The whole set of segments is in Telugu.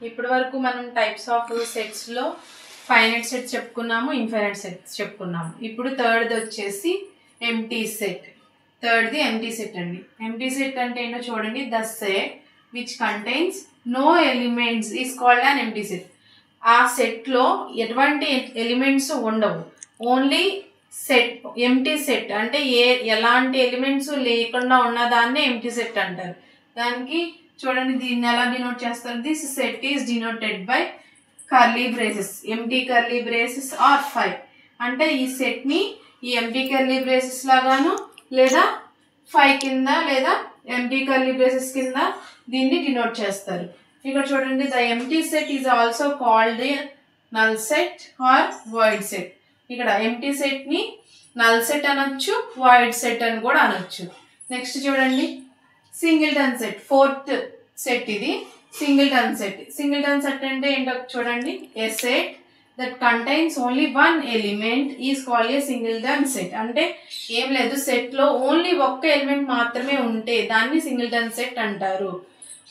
ఇప్పటి వరకు మనం టైప్స్ ఆఫ్ సెట్స్ లో ఫైనైట్ సెట్స్ చెప్పుకున్నాము, ఇన్ఫైనైట్ సెట్స్ చెప్పుకున్నాము. ఇప్పుడు థర్డ్ వచ్చేసి ఎంప్టీ సెట్. థర్డ్ది ఎంప్టీ సెట్ అండి. ఎంప్టీ సెట్ అంటే ఏంటో చూడండి. The set which contains no elements is called an empty set. ఆ సెట్లో ఎటువంటి ఎలిమెంట్స్ ఉండవు, ఓన్లీ సెట్. ఎంప్టీ సెట్ అంటే ఎలాంటి ఎలిమెంట్స్ లేకుండా ఉన్నదాన్నే ఎంప్టీ సెట్ అంటారు. దానికి చూడండి దీన్ని ఎలా డినోట్ చేస్తారు. This set is denoted by curly braces, empty curly braces or 5. అంటే ఈ సెట్ని ఈ ఎంప్టీ కర్లీ బ్రేసెస్ లాగాను లేదా 5 కింద లేదా ఎంప్టీ కర్లీ బ్రేసెస్ కింద దీన్ని డినోట్ చేస్తారు. ఇక్కడ చూడండి, the empty set is also called null set or void set. ఇక్కడ ఎంప్టీ సెట్ని నల్ సెట్ అనొచ్చు, వాయిడ్ సెట్ అని కూడా అనొచ్చు. నెక్స్ట్ చూడండి సింగిల్టన్ సెట్. ఫోర్త్ సెట్ ఇది సింగిల్టన్ సెట్. సింగిల్టన్ సెట్ అంటే ఏంటో చూడండి. A set that contains only one element is called a singleton set. అంటే ఏం లేదు, సెట్లో ఓన్లీ ఒక్క ఎలిమెంట్ మాత్రమే ఉంటే దాన్ని సింగిల్టన్ సెట్ అంటారు.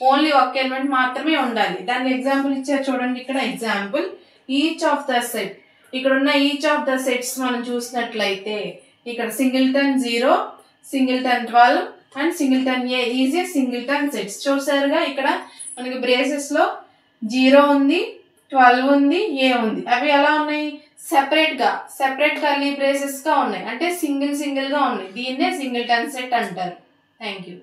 ఓన్లీ ఒక్క ఎలిమెంట్ మాత్రమే ఉండాలి. దానికి ఎగ్జాంపుల్ ఇచ్చారు చూడండి. ఇక్కడ example each of the set. ఇక్కడ ఉన్న ఈచ్ ఆఫ్ ద సెట్స్ మనం చూసినట్లయితే ఇక్కడ singleton 0, singleton 12 and singleton A is a singleton sets. చూసారుగా ఇక్కడ మనకి బ్రేసెస్ లో 0 ఉంది, 12 ఉంది, ఏ ఉంది. అవి ఎలా ఉన్నాయి? సెపరేట్ కర్లీ బ్రేసెస్ గా ఉన్నాయి. అంటే సింగిల్ గా ఉన్నాయి. దీన్నే సింగిల్టన్ సెట్ అంటారు. Thank you.